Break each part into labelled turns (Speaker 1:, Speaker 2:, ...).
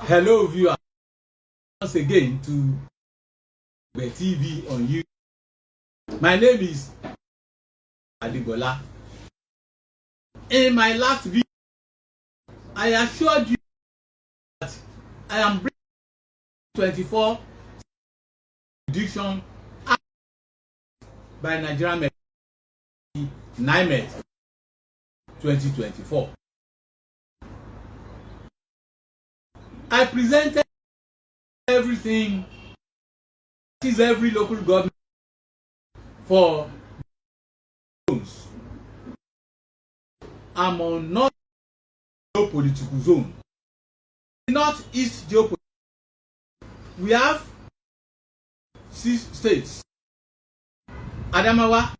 Speaker 1: Hello viewers, once again to the TV on YouTube. My name is Adibola. In my last video, I assured you that I am bringing 24 prediction by Nigerian NIMET 2024. I presented everything, that is every local government for zones. I'm on North geopolitical zone. Northeast geopolitical. We have 6 states: Adamawa,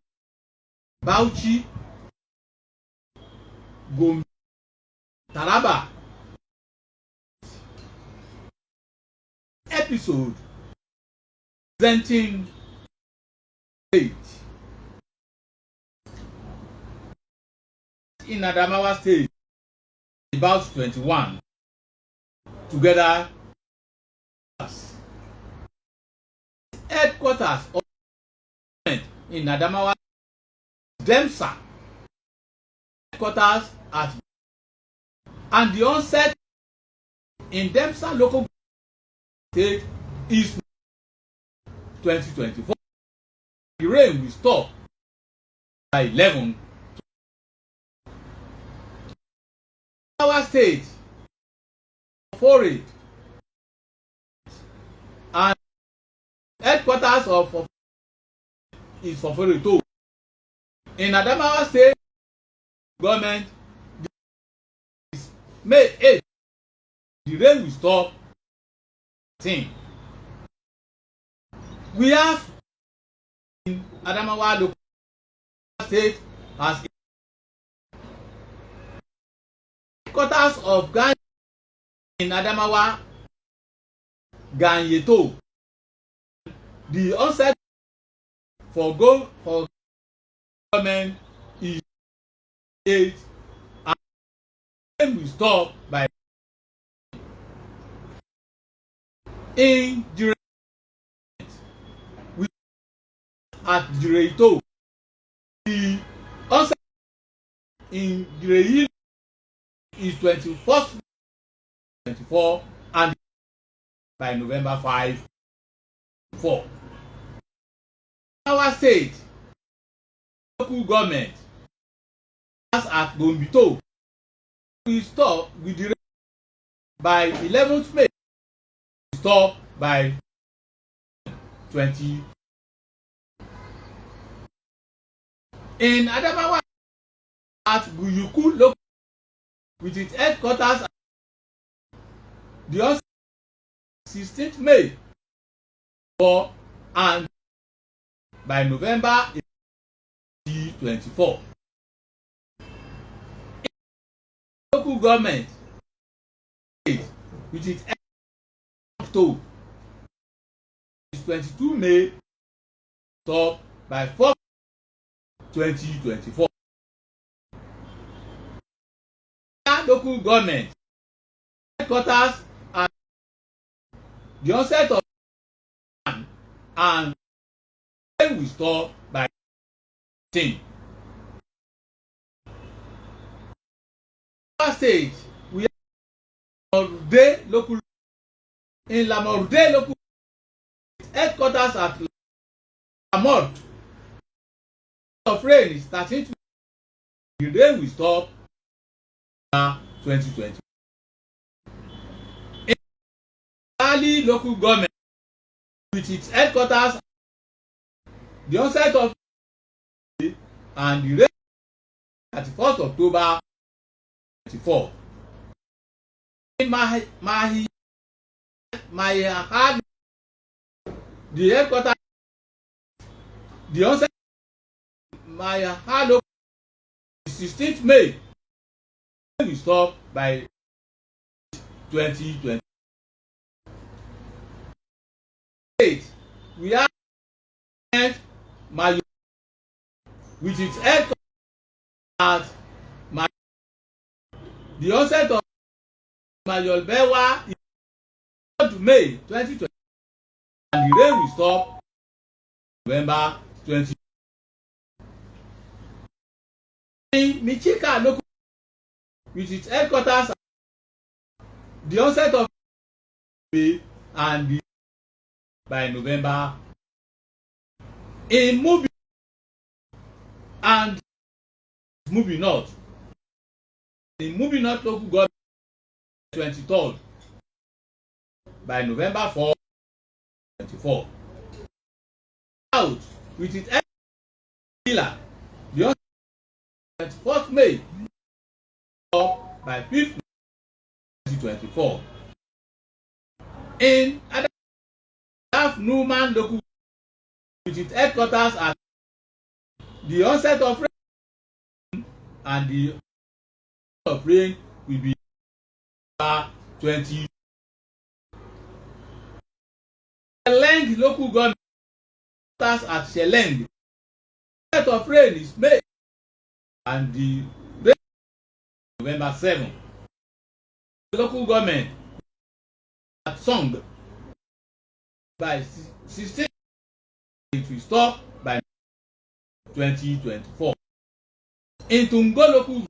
Speaker 1: Bauchi, Gombe, Taraba. Episode presenting state. In Adamawa State, about 21 together. Headquarters of in Adamawa, Demsa. Headquarters at and the onset in Demsa local state is 2024. The rain will stop by 11. Our state for it and headquarters of is for too. In Adamawa State government, May 8th, the rain will stop. We have in Adamawa local state as headquarters of Ghana in Adamawa, Ganyeto. The onset for government is 8 and then we stop by in the we at Jireito. The onset in Jireito is 21st 24 and by November 5 4. Our state local government as at Gombito we stop with the by 11th May, stop by 20. In Adamawa at Guyuku local with its headquarters the 16th May 4 and by November 2024. Local government with its October is 22 May stop by 4 2024. Local government headquarters at the onset of and we stop by 10. Stage we have Lamorde local in Lamorde local headquarters at Lamorde. Of rain is starting to the rain will stop 2020. In Gali local government with its headquarters the onset of and the rain 31st October 24. In my the headquarters the onset my hello 16th May we stop by 2020. We have my with its headquarters at my the onset of Mayolbewa May 2020, and the rain will stop November 20. In Michika local, with its headquarters, the onset of May and the by November. In Mubi and Mubi North, in Mubi North local government 23rd by November 4, 24. Out with its pillar, the onset 21st May by 5th 2024. In Adamawa Newman local with its headquarters at the onset of rain and the of rain will be 20. Sheleng local government starts at Sheleng. The onset of rain is May and the rain is November 7. The local government at Song by 16. It will stop by 2024. In Tungo local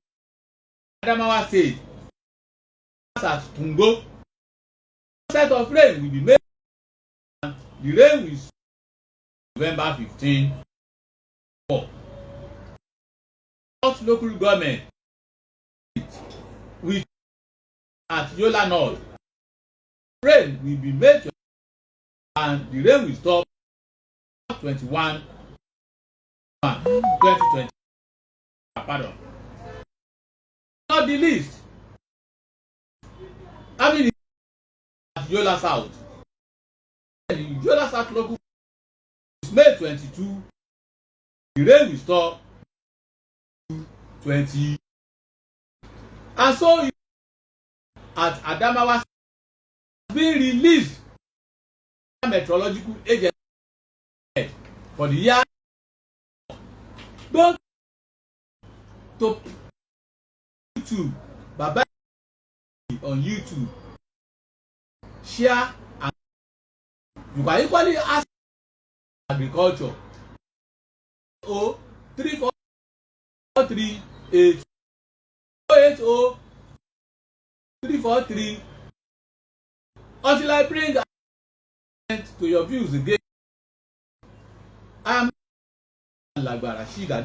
Speaker 1: Adamawa State, at Tungo, the onset of rain will be May and the rain will stop November 15. North local government with at Yola North, rain will be May and the rain will stop 21 2020. Pardon. Not the least, having at Yola South. The Yola South local is May 22. The rain will stop 20. And so at Adamawa has been released meteorological agency for the year. Don't to YouTube, Baba on YouTube, share, and you can equally ask agriculture. 03438 080 343 until I bring to your views again. I'm Lagbara Shida.